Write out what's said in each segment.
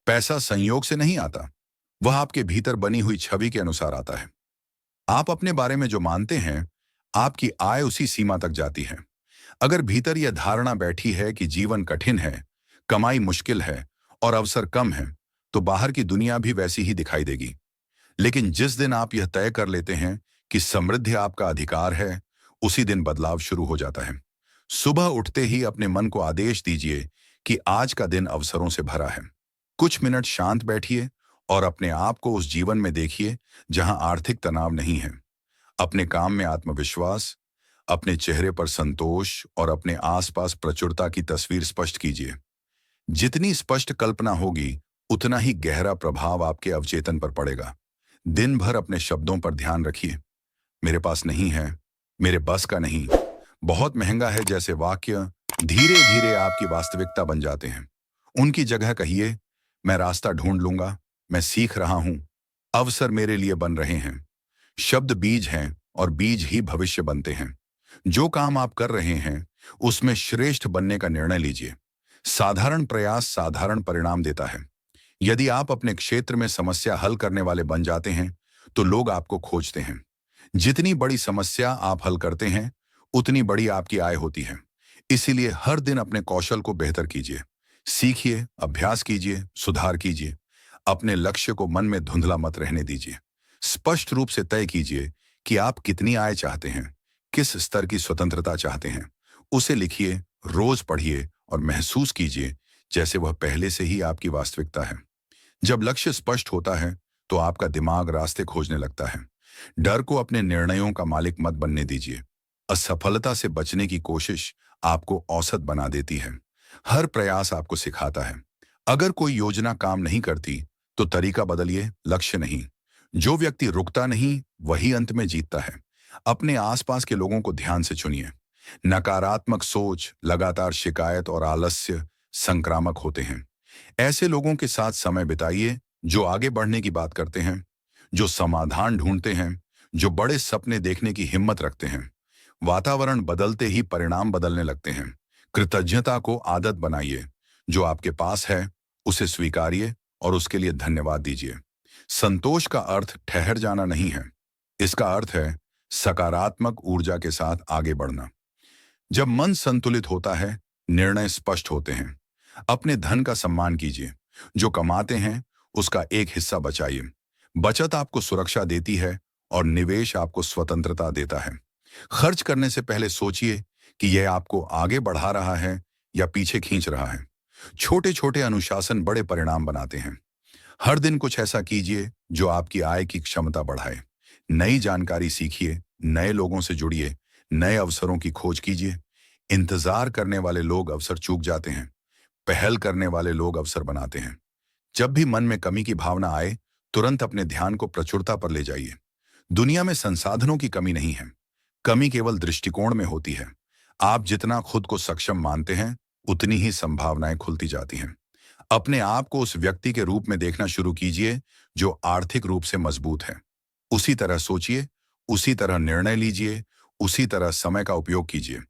पैसा संयोग से नहीं आता, वह आपके भीतर बनी हुई छवि के अनुसार आता है। आप अपने बारे में जो मानते हैं, आपकी आय उसी सीमा तक जाती है। अगर भीतर यह धारणा बैठी है कि जीवन कठिन है, कमाई मुश्किल है और अवसर कम है, तो बाहर की दुनिया भी वैसी ही दिखाई देगी। लेकिन जिस दिन आप यह तय कर लेते हैं कि समृद्धि आपका अधिकार है, उसी दिन बदलाव शुरू हो जाता है। सुबह उठते ही अपने मन को आदेश दीजिए कि आज का दिन अवसरों से भरा है। कुछ मिनट शांत बैठिए और अपने आप को उस जीवन में देखिए जहां आर्थिक तनाव नहीं है। अपने काम में आत्मविश्वास, अपने चेहरे पर संतोष और अपने आसपास प्रचुरता की तस्वीर स्पष्ट कीजिए। जितनी स्पष्ट कल्पना होगी, उतना ही गहरा प्रभाव आपके अवचेतन पर पड़ेगा। दिन भर अपने शब्दों पर ध्यान रखिए। मेरे पास नहीं है, मेरे बस का नहीं, बहुत महंगा है जैसे वाक्य धीरे धीरे आपकी वास्तविकता बन जाते हैं। उनकी जगह कहिए, मैं रास्ता ढूंढ लूंगा, मैं सीख रहा हूं, अवसर मेरे लिए बन रहे हैं। शब्द बीज हैं और बीज ही भविष्य बनते हैं। जो काम आप कर रहे हैं, उसमें श्रेष्ठ बनने का निर्णय लीजिए। साधारण प्रयास साधारण परिणाम देता है। यदि आप अपने क्षेत्र में समस्या हल करने वाले बन जाते हैं, तो लोग आपको खोजते हैं। जितनी बड़ी समस्या आप हल करते हैं, उतनी बड़ी आपकी आय होती है। इसीलिए हर दिन अपने कौशल को बेहतर कीजिए। सीखिए, अभ्यास कीजिए, सुधार कीजिए। अपने लक्ष्य को मन में धुंधला मत रहने दीजिए। स्पष्ट रूप से तय कीजिए कि आप कितनी आय चाहते हैं, किस स्तर की स्वतंत्रता चाहते हैं। उसे लिखिए, रोज पढ़िए और महसूस कीजिए जैसे वह पहले से ही आपकी वास्तविकता है। जब लक्ष्य स्पष्ट होता है, तो आपका दिमाग रास्ते खोजने लगता है। डर को अपने निर्णयों का मालिक मत बनने दीजिए। असफलता से बचने की कोशिश आपको औसत बना देती है। हर प्रयास आपको सिखाता है। अगर कोई योजना काम नहीं करती, तो तरीका बदलिए, लक्ष्य नहीं। जो व्यक्ति रुकता नहीं, वही अंत में जीतता है। अपने आसपास के लोगों को ध्यान से चुनिए। नकारात्मक सोच, लगातार शिकायत और आलस्य संक्रामक होते हैं। ऐसे लोगों के साथ समय बिताइए जो आगे बढ़ने की बात करते हैं, जो समाधान ढूंढते हैं, जो बड़े सपने देखने की हिम्मत रखते हैं। वातावरण बदलते ही परिणाम बदलने लगते हैं। कृतज्ञता को आदत बनाइए। जो आपके पास है, उसे स्वीकारिए और उसके लिए धन्यवाद दीजिए। संतोष का अर्थ ठहर जाना नहीं है। इसका अर्थ है सकारात्मक ऊर्जा के साथ आगे बढ़ना। जब मन संतुलित होता है, निर्णय स्पष्ट होते हैं। अपने धन का सम्मान कीजिए। जो कमाते हैं, उसका एक हिस्सा बचाइए। बचत आपको सुरक्षा देती है और निवेश आपको स्वतंत्रता देता है। खर्च करने से पहले सोचिए कि यह आपको आगे बढ़ा रहा है या पीछे खींच रहा है। छोटे छोटे अनुशासन बड़े परिणाम बनाते हैं। हर दिन कुछ ऐसा कीजिए जो आपकी आय की क्षमता बढ़ाए। नई जानकारी सीखिए, नए लोगों से जुड़िए, नए अवसरों की खोज कीजिए। इंतजार करने वाले लोग अवसर चूक जाते हैं, पहल करने वाले लोग अवसर बनाते हैं। जब भी मन में कमी की भावना आए, तुरंत अपने ध्यान को प्रचुरता पर ले जाइए। दुनिया में संसाधनों की कमी नहीं है, कमी केवल दृष्टिकोण में होती है। आप जितना खुद को सक्षम मानते हैं, उतनी ही संभावनाएं खुलती जाती हैं। अपने आप को उस व्यक्ति के रूप में देखना शुरू कीजिए जो आर्थिक रूप से मजबूत है। उसी तरह सोचिए, उसी तरह निर्णय लीजिए, उसी तरह समय का उपयोग कीजिए।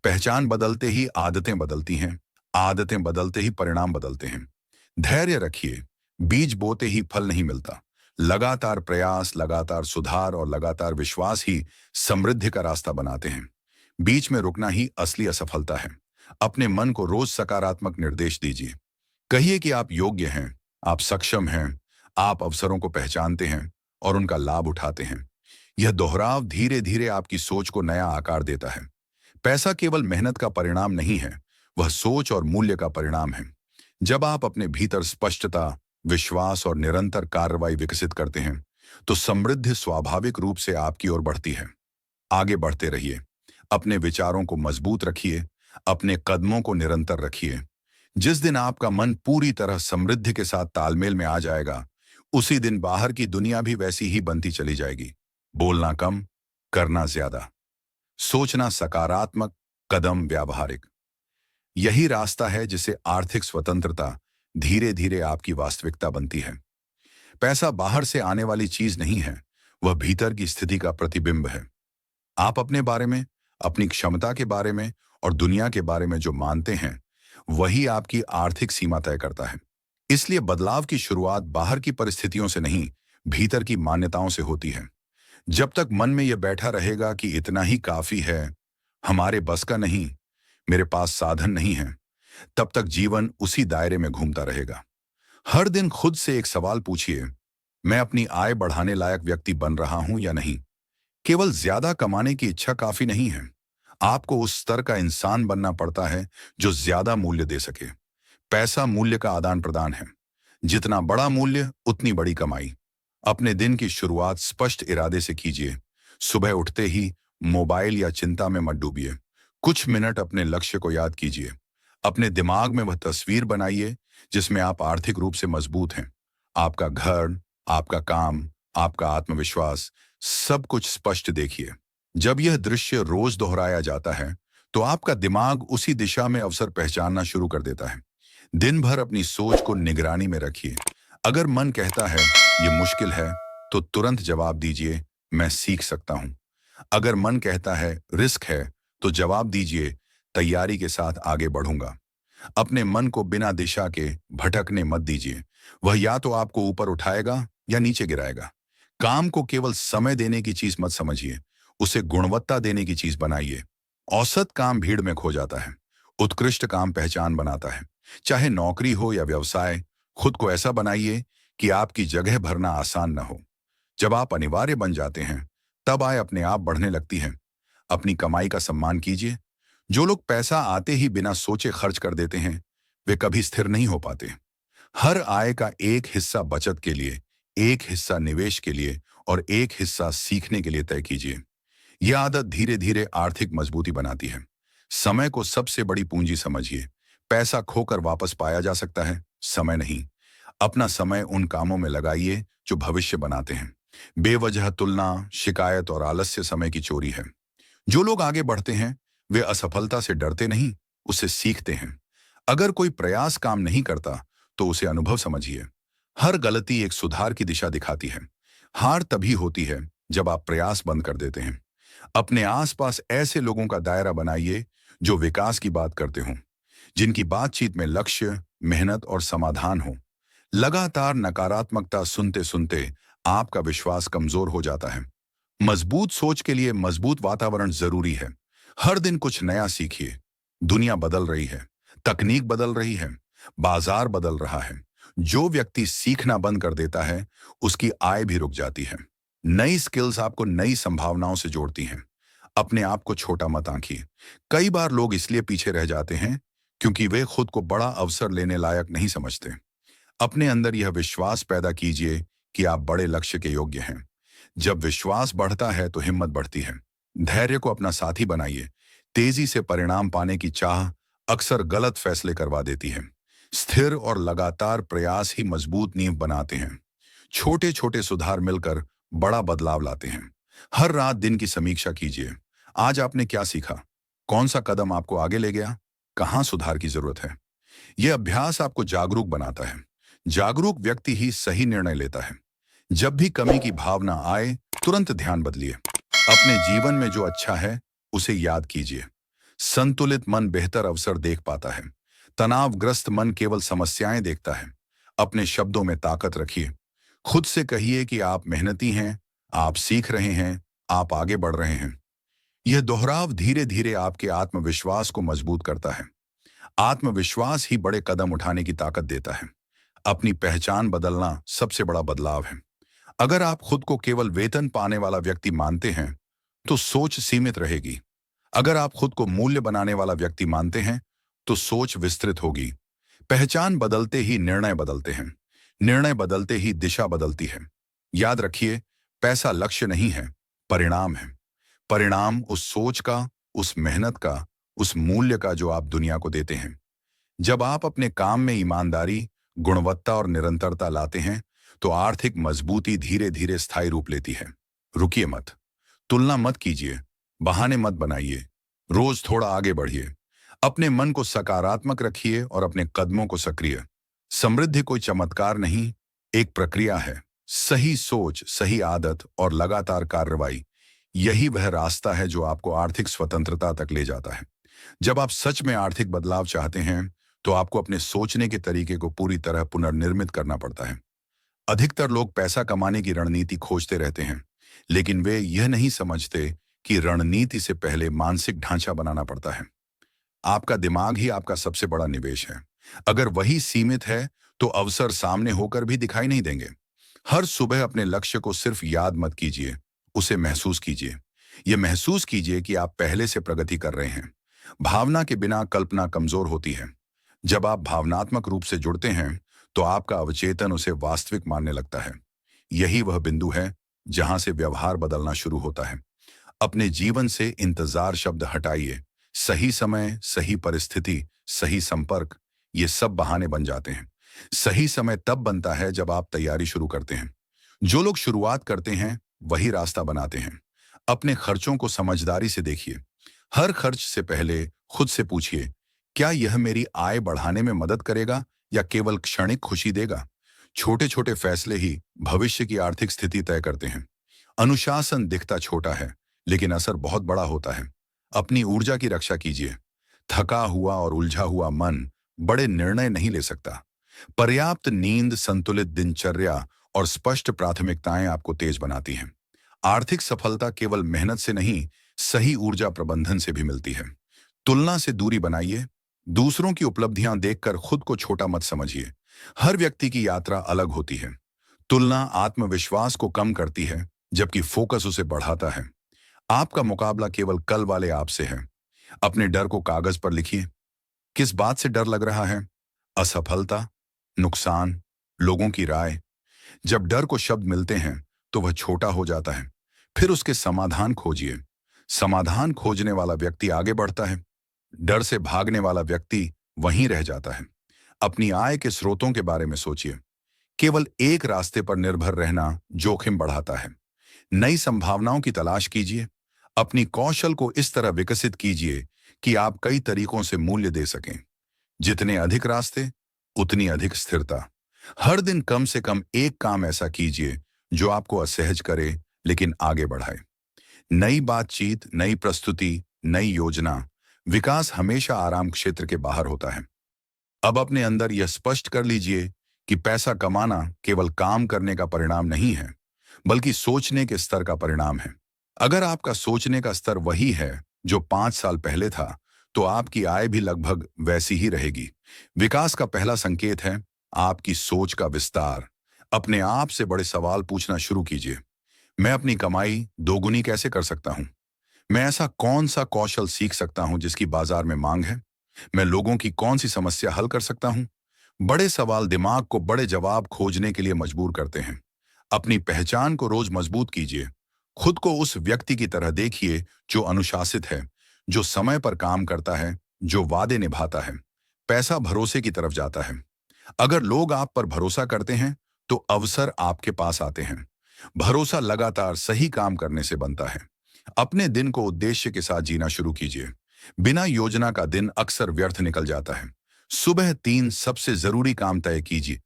पहचान बदलते ही आदतें बदलती हैं, आदतें बदलते ही परिणाम बदलते हैं। धैर्य रखिए, बीज बोते ही फल नहीं मिलता। लगातार प्रयास, लगातार सुधार और लगातार विश्वास ही समृद्धि का रास्ता बनाते हैं। बीच में रुकना ही असली असफलता है। अपने मन को रोज सकारात्मक निर्देश दीजिए। कहिए कि आप योग्य हैं, आप सक्षम हैं, आप अवसरों को पहचानते हैं और उनका लाभ उठाते हैं। यह दोहराव धीरे धीरे आपकी सोच को नया आकार देता है। पैसा केवल मेहनत का परिणाम नहीं है, वह सोच और मूल्य का परिणाम है। जब आप अपने भीतर स्पष्टता, विश्वास और निरंतर कार्रवाई विकसित करते हैं, तो समृद्धि स्वाभाविक रूप से आपकी ओर बढ़ती है। आगे बढ़ते रहिए, अपने विचारों को मजबूत रखिए, अपने कदमों को निरंतर रखिए। जिस दिन आपका मन पूरी तरह समृद्धि के साथ तालमेल में आ जाएगा, उसी दिन बाहर की दुनिया भी वैसी ही बनती चली जाएगी। बोलना कम, करना ज्यादा, सोचना सकारात्मक, कदम व्यावहारिक। यही रास्ता है जिसे आर्थिक स्वतंत्रता धीरे धीरे आपकी वास्तविकता बनती है। पैसा बाहर से आने वाली चीज नहीं है, वह भीतर की स्थिति का प्रतिबिंब है। आप अपने बारे में, अपनी क्षमता के बारे में और दुनिया के बारे में जो मानते हैं, वही आपकी आर्थिक सीमा तय करता है। इसलिए बदलाव की शुरुआत बाहर की परिस्थितियों से नहीं, भीतर की मान्यताओं से होती है। जब तक मन में यह बैठा रहेगा कि इतना ही काफी है, हमारे बस का नहीं, मेरे पास साधन नहीं है, तब तक जीवन उसी दायरे में घूमता रहेगा। हर दिन खुद से एक सवाल पूछिए, मैं अपनी आय बढ़ाने लायक व्यक्ति बन रहा हूं या नहीं? केवल ज्यादा कमाने की इच्छा काफी नहीं है। आपको उस स्तर का इंसान बनना पड़ता है जो ज्यादा मूल्य दे सके। पैसा मूल्य का आदान प्रदान है। जितना बड़ा मूल्य उतनी बड़ी कमाई। अपने दिन की शुरुआत स्पष्ट इरादे से कीजिए। सुबह उठते ही मोबाइल या चिंता में मत डूबिए। कुछ मिनट अपने लक्ष्य को याद कीजिए। अपने दिमाग में वह तस्वीर बनाइए जिसमें आप आर्थिक रूप से मजबूत हैं। आपका घर, आपका काम, आपका आत्मविश्वास, सब कुछ स्पष्ट देखिए। जब यह दृश्य रोज दोहराया जाता है तो आपका दिमाग उसी दिशा में अवसर पहचानना शुरू कर देता है। दिन भर अपनी सोच को निगरानी में रखिए। अगर मन कहता है ये मुश्किल है, तो तुरंत जवाब दीजिए मैं सीख सकता हूं। अगर मन कहता है रिस्क है, तो जवाब दीजिए तैयारी के साथ आगे बढ़ूंगा। अपने मन को बिना दिशा के भटकने मत दीजिए। वह या तो आपको ऊपर उठाएगा या नीचे गिराएगा। काम को केवल समय देने की चीज मत समझिए, उसे गुणवत्ता देने की चीज बनाइए। औसत काम भीड़ में खो जाता है, उत्कृष्ट काम पहचान बनाता है। चाहे नौकरी हो या व्यवसाय, खुद को ऐसा बनाइए कि आपकी जगह भरना आसान न हो। जब आप अनिवार्य बन जाते हैं, तब आय अपने आप बढ़ने लगती है। अपनी कमाई का सम्मान कीजिए। जो लोग पैसा आते ही बिना सोचे खर्च कर देते हैं, वे कभी स्थिर नहीं हो पाते। हर आय का एक हिस्सा बचत के लिए, एक हिस्सा निवेश के लिए और एक हिस्सा सीखने के लिए तय कीजिए। यह आदत धीरे धीरे आर्थिक मजबूती बनाती है। समय को सबसे बड़ी पूंजी समझिए। पैसा खोकर वापस पाया जा सकता है, समय नहीं। अपना समय उन कामों में लगाइए जो भविष्य बनाते हैं। बेवजह तुलना, शिकायत और आलस्य समय की चोरी है। जो लोग आगे बढ़ते हैं, वे असफलता से डरते नहीं, उससे सीखते हैं। अगर कोई प्रयास काम नहीं करता, तो उसे अनुभव समझिए। हर गलती एक सुधार की दिशा दिखाती है। हार तभी होती है जब आप प्रयास बंद कर देते हैं। अपने आसपास ऐसे लोगों का दायरा बनाइए जो विकास की बात करते हों, जिनकी बातचीत में लक्ष्य, मेहनत और समाधान हो। लगातार नकारात्मकता सुनते सुनते आपका विश्वास कमजोर हो जाता है। मजबूत सोच के लिए मजबूत वातावरण जरूरी है। हर दिन कुछ नया सीखिए। दुनिया बदल रही है, तकनीक बदल रही है, बाजार बदल रहा है। जो व्यक्ति सीखना बंद कर देता है, उसकी आय भी रुक जाती है। नई स्किल्स आपको नई संभावनाओं से जोड़ती हैं। अपने आप को छोटा मत आंकिए। कई बार लोग इसलिए पीछे रह जाते हैं क्योंकि वे खुद को बड़ा अवसर लेने लायक नहीं समझते। अपने अंदर यह विश्वास पैदा कीजिए कि आप बड़े लक्ष्य के योग्य हैं। जब विश्वास बढ़ता है तो हिम्मत बढ़ती है। धैर्य को अपना साथी बनाइए। तेजी से परिणाम पाने की चाह अक्सर गलत फैसले करवा देती है। स्थिर और लगातार प्रयास ही मजबूत नींव बनाते हैं। छोटे छोटे सुधार मिलकर बड़ा बदलाव लाते हैं। हर रात दिन की समीक्षा कीजिए। आज आपने क्या सीखा? कौन सा कदम आपको आगे ले गया? कहाँ सुधार की जरूरत है? यह अभ्यास आपको जागरूक बनाता है। जागरूक व्यक्ति ही सही निर्णय लेता है। जब भी कमी की भावना आए, तुरंत ध्यान बदलिए। अपने जीवन में जो अच्छा है, उसे याद कीजिए। संतुलित मन बेहतर अवसर देख पाता है। तनावग्रस्त मन केवल समस्याएं देखता है। अपने शब्दों में ताकत रखिए। खुद से कहिए कि आप मेहनती हैं, आप सीख रहे हैं, आप आगे बढ़ रहे हैं। यह दोहराव धीरे धीरे आपके आत्मविश्वास को मजबूत करता है। आत्मविश्वास ही बड़े कदम उठाने की ताकत देता है। अपनी पहचान बदलना सबसे बड़ा बदलाव है। अगर आप खुद को केवल वेतन पाने वाला व्यक्ति मानते हैं, तो सोच सीमित रहेगी। अगर आप खुद को मूल्य बनाने वाला व्यक्ति मानते हैं, तो सोच विस्तृत होगी। पहचान बदलते ही निर्णय बदलते हैं। निर्णय बदलते ही दिशा बदलती है। याद रखिए, पैसा लक्ष्य नहीं है, परिणाम है। परिणाम उस सोच का, उस मेहनत का, उस मूल्य का जो आप दुनिया को देते हैं। जब आप अपने काम में ईमानदारी, गुणवत्ता और निरंतरता लाते हैं, तो आर्थिक मजबूती धीरे धीरे स्थायी रूप लेती है। रुकिए मत, तुलना मत कीजिए, बहाने मत बनाइए। रोज थोड़ा आगे बढ़िए। अपने मन को सकारात्मक रखिए और अपने कदमों को सक्रिय। समृद्धि कोई चमत्कार नहीं, एक प्रक्रिया है। सही सोच, सही आदत और लगातार कार्रवाई, यही वह रास्ता है जो आपको आर्थिक स्वतंत्रता तक ले जाता है। जब आप सच में आर्थिक बदलाव चाहते हैं, तो आपको अपने सोचने के तरीके को पूरी तरह पुनर्निर्मित करना पड़ता है। अधिकतर लोग पैसा कमाने की रणनीति खोजते रहते हैं, लेकिन वे यह नहीं समझते कि रणनीति से पहले मानसिक ढांचा बनाना पड़ता है। आपका दिमाग ही आपका सबसे बड़ा निवेश है। अगर वही सीमित है, तो अवसर सामने होकर भी दिखाई नहीं देंगे। हर सुबह अपने लक्ष्य को सिर्फ याद मत कीजिए, उसे महसूस कीजिए। यह महसूस कीजिए कि आप पहले से प्रगति कर रहे हैं। भावना के बिना कल्पना कमजोर होती है। जब आप भावनात्मक रूप से जुड़ते हैं, तो आपका अवचेतन उसे वास्तविक मानने लगता है। यही वह बिंदु है जहां से व्यवहार बदलना शुरू होता है। अपने जीवन से इंतजार शब्द हटाइए। सही समय, सही परिस्थिति, सही संपर्क, ये सब बहाने बन जाते हैं। सही समय तब बनता है जब आप तैयारी शुरू करते हैं। जो लोग शुरुआत करते हैं, वही रास्ता बनाते हैं। अपने खर्चों को समझदारी से देखिए। हर खर्च से पहले खुद से पूछिए, क्या यह मेरी आय बढ़ाने में मदद करेगा या केवल क्षणिक खुशी देगा? छोटे छोटे फैसले ही भविष्य की आर्थिक स्थिति तय करते हैं। अनुशासन दिखता छोटा है, लेकिन असर बहुत बड़ा होता है। अपनी ऊर्जा की रक्षा कीजिए। थका हुआ और उलझा हुआ मन बड़े निर्णय नहीं ले सकता। पर्याप्त नींद, संतुलित दिनचर्या और स्पष्ट प्राथमिकताएं आपको तेज बनाती हैं। आर्थिक सफलता केवल मेहनत से नहीं, सही ऊर्जा प्रबंधन से भी मिलती है। तुलना से दूरी बनाइए। दूसरों की उपलब्धियां देखकर खुद को छोटा मत समझिए। हर व्यक्ति की यात्रा अलग होती है। तुलना आत्मविश्वास को कम करती है, जबकि फोकस उसे बढ़ाता है। आपका मुकाबला केवल कल वाले आप से है। अपने डर को कागज पर लिखिए। किस बात से डर लग रहा है? असफलता, नुकसान, लोगों की राय? जब डर को शब्द मिलते हैं, तो वह छोटा हो जाता है। फिर उसके समाधान खोजिए। समाधान खोजने वाला व्यक्ति आगे बढ़ता है। डर से भागने वाला व्यक्ति वहीं रह जाता है। अपनी आय के स्रोतों के बारे में सोचिए। केवल एक रास्ते पर निर्भर रहना जोखिम बढ़ाता है। नई संभावनाओं की तलाश कीजिए। अपनी कौशल को इस तरह विकसित कीजिए कि आप कई तरीकों से मूल्य दे सकें। जितने अधिक रास्ते, उतनी अधिक स्थिरता। हर दिन कम से कम एक काम ऐसा कीजिए जो आपको असहज करे, लेकिन आगे बढ़ाए। नई बातचीत, नई प्रस्तुति, नई योजना। विकास हमेशा आराम क्षेत्र के बाहर होता है। अब अपने अंदर यह स्पष्ट कर लीजिए कि पैसा कमाना केवल काम करने का परिणाम नहीं है, बल्कि सोचने के स्तर का परिणाम है। अगर आपका सोचने का स्तर वही है जो 5 साल पहले था, तो आपकी आय भी लगभग वैसी ही रहेगी। विकास का पहला संकेत है आपकी सोच का विस्तार। अपने आप से बड़े सवाल पूछना शुरू कीजिए। मैं अपनी कमाई दोगुनी कैसे कर सकता हूं? मैं ऐसा कौन सा कौशल सीख सकता हूं जिसकी बाजार में मांग है? मैं लोगों की कौन सी समस्या हल कर सकता हूं? बड़े सवाल दिमाग को बड़े जवाब खोजने के लिए मजबूर करते हैं। अपनी पहचान को रोज मजबूत कीजिए। खुद को उस व्यक्ति की तरह देखिए जो अनुशासित है, जो समय पर काम करता है, जो वादे निभाता है। पैसा भरोसे की तरफ जाता है। अगर लोग आप पर भरोसा करते हैं, तो अवसर आपके पास आते हैं। भरोसा लगातार सही काम करने से बनता है। अपने दिन को उद्देश्य के साथ जीना शुरू कीजिए। बिना योजना का दिन अक्सर व्यर्थ निकल जाता है। सुबह 3 सबसे जरूरी काम तय कीजिए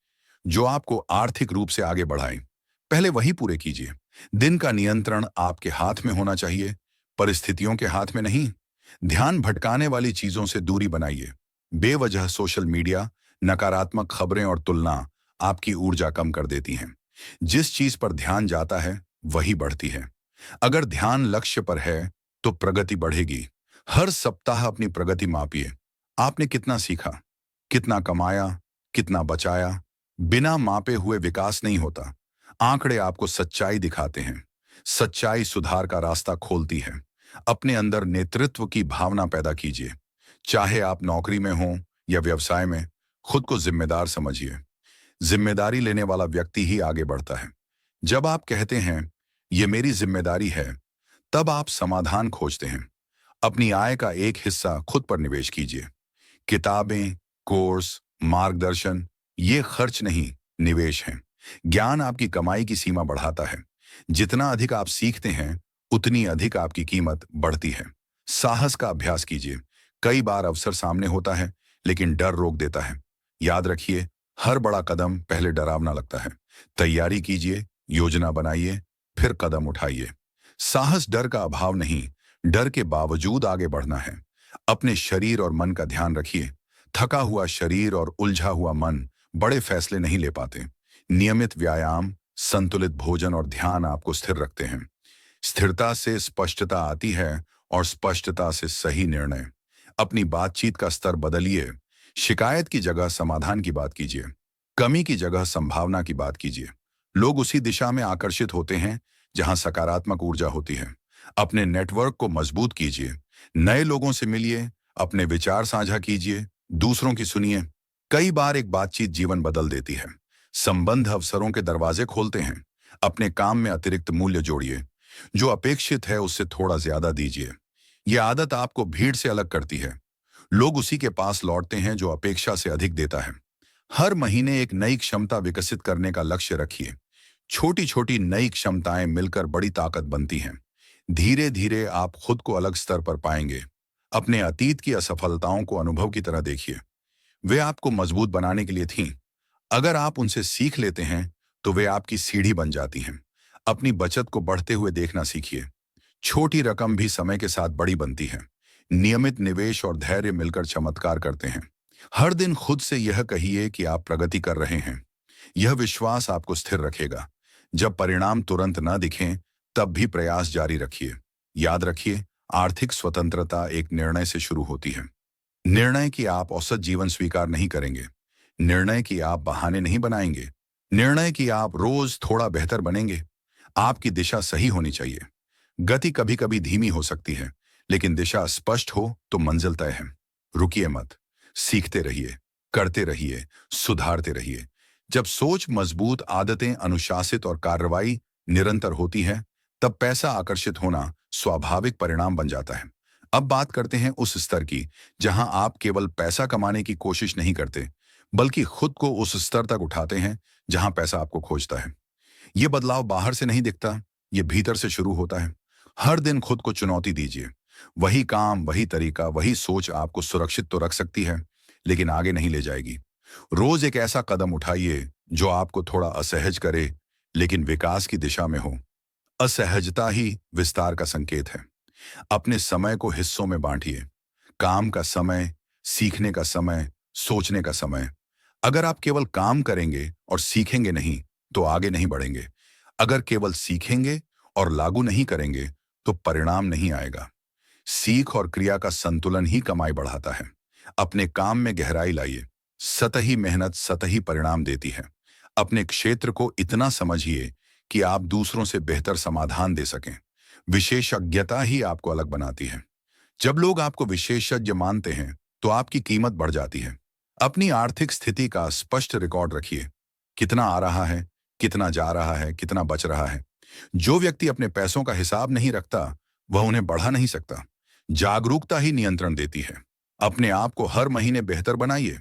जो आपको आर्थिक रूप से आगे बढ़ाएं। पहले वही पूरे कीजिए। दिन का नियंत्रण आपके हाथ में होना चाहिए, परिस्थितियों के हाथ में नहीं। ध्यान भटकाने वाली चीजों से दूरी बनाइए। बेवजह सोशल मीडिया, नकारात्मक खबरें और तुलना आपकी ऊर्जा कम कर देती हैं। जिस चीज पर ध्यान जाता है, वही बढ़ती है। अगर ध्यान लक्ष्य पर है, तो प्रगति बढ़ेगी। हर सप्ताह अपनी प्रगति मापिए। आपने कितना सीखा, कितना कमाया, कितना बचाया? बिना मापे हुए विकास नहीं होता। आंकड़े आपको सच्चाई दिखाते हैं। सच्चाई सुधार का रास्ता खोलती है। अपने अंदर नेतृत्व की भावना पैदा कीजिए। चाहे आप नौकरी में हों या व्यवसाय में, खुद को जिम्मेदार समझिए। जिम्मेदारी लेने वाला व्यक्ति ही आगे बढ़ता है। जब आप कहते हैं ये मेरी जिम्मेदारी है, तब आप समाधान खोजते हैं। अपनी आय का एक हिस्सा खुद पर निवेश कीजिए। किताबें, कोर्स, मार्गदर्शन, ये खर्च नहीं, निवेश हैं। ज्ञान आपकी कमाई की सीमा बढ़ाता है। जितना अधिक आप सीखते हैं, उतनी अधिक आपकी कीमत बढ़ती है। साहस का अभ्यास कीजिए। कई बार अवसर सामने होता है, लेकिन डर रोक देता है। याद रखिए, हर बड़ा कदम पहले डरावना लगता है। तैयारी कीजिए, योजना बनाइए, फिर कदम उठाइए। साहस डर का अभाव नहीं, डर के बावजूद आगे बढ़ना है। अपने शरीर और मन का ध्यान रखिए। थका हुआ शरीर और उलझा हुआ मन बड़े फैसले नहीं ले पाते। नियमित व्यायाम, संतुलित भोजन और ध्यान आपको स्थिर रखते हैं। स्थिरता से स्पष्टता आती है और स्पष्टता से सही निर्णय। अपनी बातचीत का स्तर बदलिए। शिकायत की जगह समाधान की बात कीजिए। कमी की जगह संभावना की बात कीजिए। लोग उसी दिशा में आकर्षित होते हैं जहां सकारात्मक ऊर्जा होती है। अपने नेटवर्क को मजबूत कीजिए। नए लोगों से मिलिए, अपने विचार साझा कीजिए, दूसरों की सुनिए। कई बार एक बातचीत जीवन बदल देती है। संबंध अवसरों के दरवाजे खोलते हैं। अपने काम में अतिरिक्त मूल्य जोड़िए। जो अपेक्षित है उससे थोड़ा ज्यादा दीजिए। यह आदत आपको भीड़ से अलग करती है। लोग उसी के पास लौटते हैं जो अपेक्षा से अधिक देता है। हर महीने एक नई क्षमता विकसित करने का लक्ष्य रखिए। छोटी छोटी नई क्षमताएं मिलकर बड़ी ताकत बनती हैं। धीरे धीरे आप खुद को अलग स्तर पर पाएंगे। अपने अतीत की असफलताओं को अनुभव की तरह देखिए। वे आपको मजबूत बनाने के लिए थीं। अगर आप उनसे सीख लेते हैं तो वे आपकी सीढ़ी बन जाती हैं। अपनी बचत को बढ़ते हुए देखना सीखिए। छोटी रकम भी समय के साथ बड़ी बनती है। नियमित निवेश और धैर्य मिलकर चमत्कार करते हैं। हर दिन खुद से यह कहिए कि आप प्रगति कर रहे हैं। यह विश्वास आपको स्थिर रखेगा। जब परिणाम तुरंत न दिखें, तब भी प्रयास जारी रखिए। याद रखिए, आर्थिक स्वतंत्रता एक निर्णय से शुरू होती है। निर्णय कि आप औसत जीवन स्वीकार नहीं करेंगे। निर्णय कि आप बहाने नहीं बनाएंगे। निर्णय कि आप रोज थोड़ा बेहतर बनेंगे। आपकी दिशा सही होनी चाहिए। गति कभी कभी धीमी हो सकती है, लेकिन दिशा स्पष्ट हो तो मंजिल तय है। रुकिए मत। सीखते रहिए, करते रहिए, सुधारते रहिए। जब सोच मजबूत, आदतें अनुशासित और कार्रवाई निरंतर होती है, तब पैसा आकर्षित होना स्वाभाविक परिणाम बन जाता है। अब बात करते हैं उस स्तर की जहां आप केवल पैसा कमाने की कोशिश नहीं करते, बल्कि खुद को उस स्तर तक उठाते हैं जहां पैसा आपको खोजता है। ये बदलाव बाहर से नहीं दिखता, ये भीतर से शुरू होता है। हर दिन खुद को चुनौती दीजिए। वही काम, वही तरीका, वही सोच आपको सुरक्षित तो रख सकती है, लेकिन आगे नहीं ले जाएगी। रोज एक ऐसा कदम उठाइए जो आपको थोड़ा असहज करे, लेकिन विकास की दिशा में हो। असहजता ही विस्तार का संकेत है। अपने समय को हिस्सों में बांटिए। काम का समय, सीखने का समय, सोचने का समय। अगर आप केवल काम करेंगे और सीखेंगे नहीं, तो आगे नहीं बढ़ेंगे। अगर केवल सीखेंगे और लागू नहीं करेंगे, तो परिणाम नहीं आएगा। सीख और क्रिया का संतुलन ही कमाई बढ़ाता है। अपने काम में गहराई लाइए। सतही मेहनत सतही परिणाम देती है। अपने क्षेत्र को इतना समझिए कि आप दूसरों से बेहतर समाधान दे सकें। विशेषज्ञता ही आपको अलग बनाती है। जब लोग आपको विशेषज्ञ मानते हैं, तो आपकी कीमत बढ़ जाती है। अपनी आर्थिक स्थिति का स्पष्ट रिकॉर्ड रखिए। कितना आ रहा है, कितना जा रहा है, कितना बच रहा है। जो व्यक्ति अपने पैसों का हिसाब नहीं रखता, वह उन्हें बढ़ा नहीं सकता। जागरूकता ही नियंत्रण देती है। अपने आप को हर महीने बेहतर बनाइए।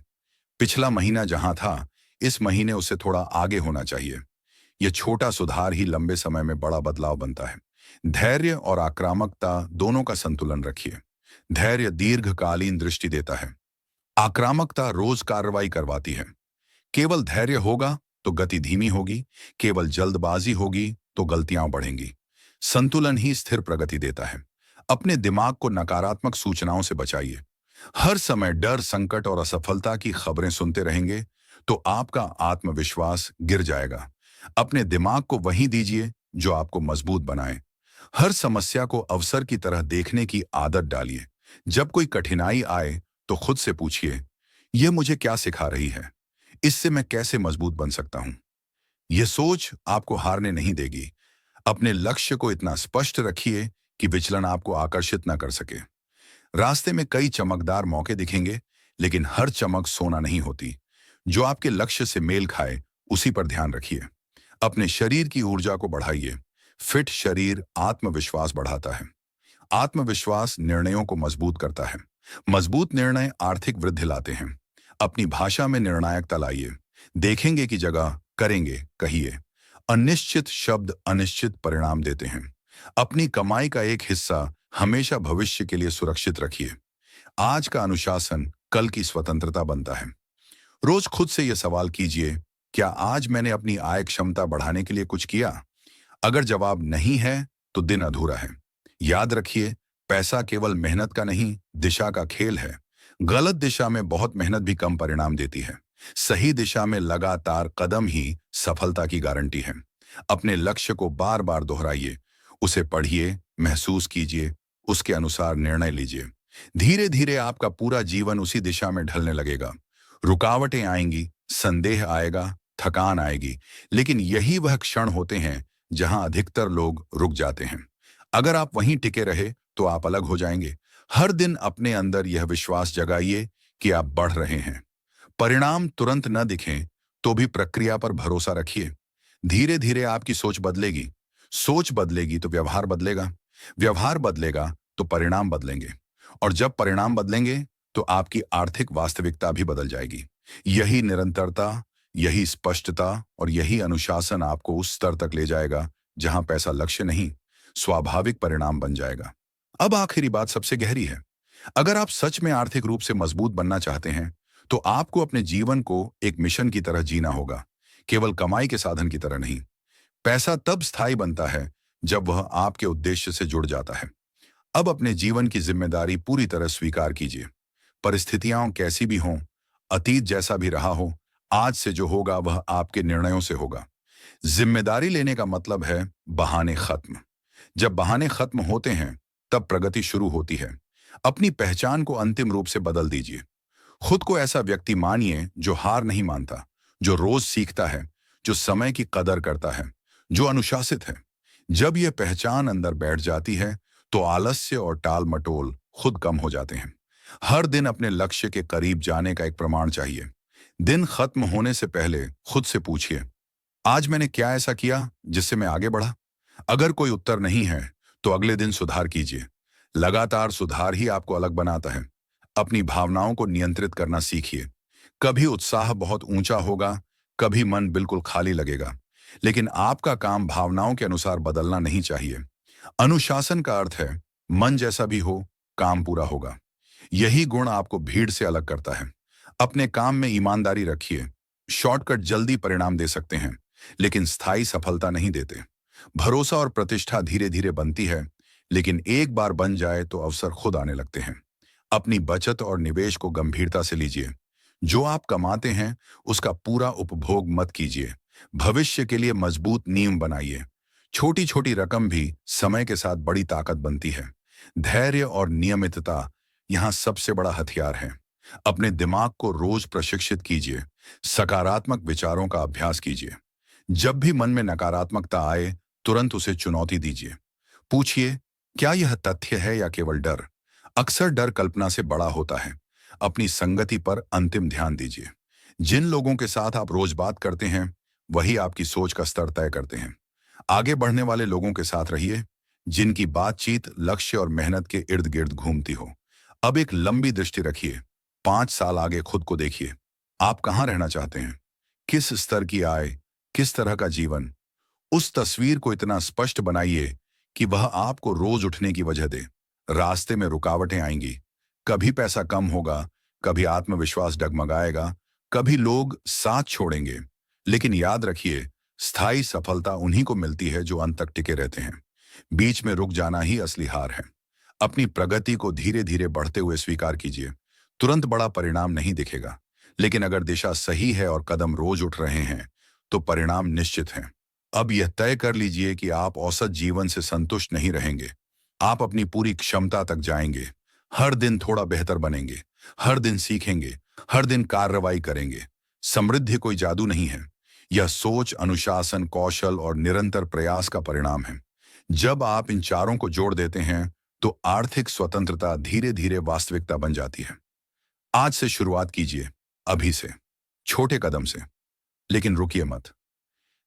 पिछला महीना जहां था, इस महीने उससे थोड़ा आगे होना चाहिए। यह छोटा सुधार ही लंबे समय में बड़ा बदलाव बनता है। धैर्य और आक्रामकता दोनों का संतुलन रखिए। धैर्य दीर्घकालीन दृष्टि देता है। आक्रामकता रोज कार्रवाई करवाती है। केवल धैर्य होगा तो गति धीमी होगी, केवल जल्दबाजी होगी तो गलतियां बढ़ेंगी। संतुलन ही स्थिर प्रगति देता है। अपने दिमाग को नकारात्मक सूचनाओं से बचाइए। हर समय डर, संकट और असफलता की खबरें सुनते रहेंगे तो आपका आत्मविश्वास गिर जाएगा। अपने दिमाग को वही दीजिए जो आपको मजबूत बनाए। हर समस्या को अवसर की तरह देखने की आदत डालिए। जब कोई कठिनाई आए तो खुद से पूछिए, यह मुझे क्या सिखा रही है? इससे मैं कैसे मजबूत बन सकता हूं? यह सोच आपको हारने नहीं देगी। अपने लक्ष्य को इतना स्पष्ट रखिए कि विचलन आपको आकर्षित न कर सके। रास्ते में कई चमकदार मौके दिखेंगे, लेकिन हर चमक सोना नहीं होती। जो आपके लक्ष्य से मेल खाए, उसी पर ध्यान रखिए। अपने शरीर की ऊर्जा को बढ़ाइए। फिट शरीर आत्मविश्वास बढ़ाता है। आत्मविश्वास निर्णयों को मजबूत करता है। मजबूत निर्णय आर्थिक वृद्धि लाते हैं। अपनी भाषा में निर्णायकता लाइए। देखेंगे की जगह करेंगे कहिए। अनिश्चित शब्द अनिश्चित परिणाम देते हैं। अपनी कमाई का एक हिस्सा हमेशा भविष्य के लिए सुरक्षित रखिए। आज का अनुशासन कल की स्वतंत्रता बनता है। रोज खुद से यह सवाल कीजिए, क्या आज मैंने अपनी आय क्षमता बढ़ाने के लिए कुछ किया? अगर जवाब नहीं है, तो दिन अधूरा है। याद रखिए, पैसा केवल मेहनत का नहीं, दिशा का खेल है। गलत दिशा में बहुत मेहनत भी कम परिणाम देती है। सही दिशा में लगातार कदम ही सफलता की गारंटी है। अपने लक्ष्य को बार बार दोहराइए, उसे पढ़िए, महसूस कीजिए, उसके अनुसार निर्णय लीजिए। धीरे धीरे आपका पूरा जीवन उसी दिशा में ढलने लगेगा। रुकावटें आएंगी, संदेह आएगा, थकान आएगी, लेकिन यही वह क्षण होते हैं जहां अधिकतर लोग रुक जाते हैं। अगर आप वहीं टिके रहे तो आप अलग हो जाएंगे। हर दिन अपने अंदर यह विश्वास जगाइए कि आप बढ़ रहे हैं। परिणाम तुरंत न दिखें तो भी प्रक्रिया पर भरोसा रखिए। धीरे धीरे आपकी सोच बदलेगी। सोच बदलेगी तो व्यवहार बदलेगा। व्यवहार बदलेगा तो परिणाम बदलेंगे। और जब परिणाम बदलेंगे तो आपकी आर्थिक वास्तविकता भी बदल जाएगी। यही निरंतरता, यही स्पष्टता और यही अनुशासन आपको उस स्तर तक ले जाएगा जहां पैसा लक्ष्य नहीं, स्वाभाविक परिणाम बन जाएगा। अब आखिरी बात सबसे गहरी है। अगर आप सच में आर्थिक रूप से मजबूत बनना चाहते हैं तो आपको अपने जीवन को एक मिशन की तरह जीना होगा, केवल कमाई के साधन की तरह नहीं। पैसा तब स्थायी बनता है जब वह आपके उद्देश्य से जुड़ जाता है। अब अपने जीवन की जिम्मेदारी पूरी तरह स्वीकार कीजिए। परिस्थितियां कैसी भी हों, अतीत जैसा भी रहा हो, आज से जो होगा वह आपके निर्णयों से होगा। जिम्मेदारी लेने का मतलब है बहाने खत्म। जब बहाने खत्म होते हैं तब प्रगति शुरू होती है। अपनी पहचान को अंतिम रूप से बदल दीजिए। खुद को ऐसा व्यक्ति मानिए जो हार नहीं मानता, जो रोज सीखता है, जो समय की कदर करता है, जो अनुशासित है। जब यह पहचान अंदर बैठ जाती है तो आलस्य और टाल मटोल खुद कम हो जाते हैं। हर दिन अपने लक्ष्य के करीब जाने का एक प्रमाण चाहिए। दिन खत्म होने से पहले खुद से पूछिए, आज मैंने क्या ऐसा किया जिससे मैं आगे बढ़ा? अगर कोई उत्तर नहीं है तो अगले दिन सुधार कीजिए। लगातार सुधार ही आपको अलग बनाता है। अपनी भावनाओं को नियंत्रित करना सीखिए। कभी उत्साह बहुत ऊंचा होगा, कभी मन बिल्कुल खाली लगेगा, लेकिन आपका काम भावनाओं के अनुसार बदलना नहीं चाहिए। अनुशासन का अर्थ है मन जैसा भी हो, काम पूरा होगा। यही गुण आपको भीड़ से अलग करता है। अपने काम में ईमानदारी रखिए। शॉर्टकट जल्दी परिणाम दे सकते हैं, लेकिन स्थायी सफलता नहीं देते। भरोसा और प्रतिष्ठा धीरे धीरे बनती है, लेकिन एक बार बन जाए तो अवसर खुद आने लगते हैं। अपनी बचत और निवेश को गंभीरता से लीजिए। जो आप कमाते हैं उसका पूरा उपभोग मत कीजिए। भविष्य के लिए मजबूत नींव बनाइए। छोटी छोटी रकम भी समय के साथ बड़ी ताकत बनती है। धैर्य और नियमितता यहाँ सबसे बड़ा हथियार है। अपने दिमाग को रोज प्रशिक्षित कीजिए। सकारात्मक विचारों का अभ्यास कीजिए। जब भी मन में नकारात्मकता आए तुरंत उसे चुनौती दीजिए। पूछिए, क्या यह तथ्य है या केवल डर? अक्सर डर कल्पना से बड़ा होता है। अपनी संगति पर अंतिम ध्यान दीजिए। जिन लोगों के साथ आप रोज बात करते हैं वही आपकी सोच का स्तर तय करते हैं। आगे बढ़ने वाले लोगों के साथ रहिए जिनकी बातचीत लक्ष्य और मेहनत के इर्द गिर्द घूमती हो। अब एक लंबी दृष्टि रखिए। 5 साल आगे खुद को देखिए। आप कहाँ रहना चाहते हैं? किस स्तर की आय, किस तरह का जीवन? उस तस्वीर को इतना स्पष्ट बनाइए कि वह आपको रोज उठने की वजह दे। रास्ते में रुकावटें आएंगी, कभी पैसा कम होगा, कभी आत्मविश्वास डगमगाएगा, कभी लोग साथ छोड़ेंगे, लेकिन याद रखिए, स्थायी सफलता उन्हीं को मिलती है जो अंत तक टिके रहते हैं। बीच में रुक जाना ही असली हार है। अपनी प्रगति को धीरे धीरे बढ़ते हुए स्वीकार कीजिए। तुरंत बड़ा परिणाम नहीं दिखेगा, लेकिन अगर दिशा सही है और कदम रोज उठ रहे हैं तो परिणाम निश्चित हैं। अब यह तय कर लीजिए कि आप औसत जीवन से संतुष्ट नहीं रहेंगे। आप अपनी पूरी क्षमता तक जाएंगे। हर दिन थोड़ा बेहतर बनेंगे। हर दिन सीखेंगे। हर दिन कार्रवाई करेंगे। समृद्धि कोई जादू नहीं है। यह सोच, अनुशासन, कौशल और निरंतर प्रयास का परिणाम है। जब आप इन चारों को जोड़ देते हैं तो आर्थिक स्वतंत्रता धीरे धीरे वास्तविकता बन जाती है। आज से शुरुआत कीजिए, अभी से, छोटे कदम से। लेकिन रुकिए मत।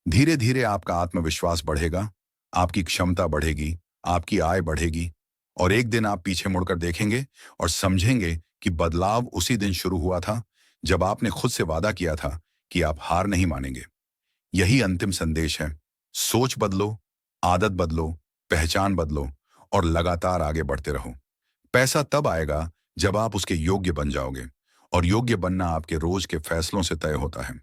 धीरे धीरे आपका आत्मविश्वास बढ़ेगा, आपकी क्षमता बढ़ेगी, आपकी आय बढ़ेगी, और एक दिन आप पीछे मुड़कर देखेंगे और समझेंगे कि बदलाव उसी दिन शुरू हुआ था जब आपने खुद से वादा किया था कि आप हार नहीं मानेंगे। यही अंतिम संदेश है। सोच बदलो, आदत बदलो, पहचान बदलो और लगातार आगे बढ़ते रहो। पैसा तब आएगा जब आप उसके योग्य बन जाओगे, और योग्य बनना आपके रोज के फैसलों से तय होता है।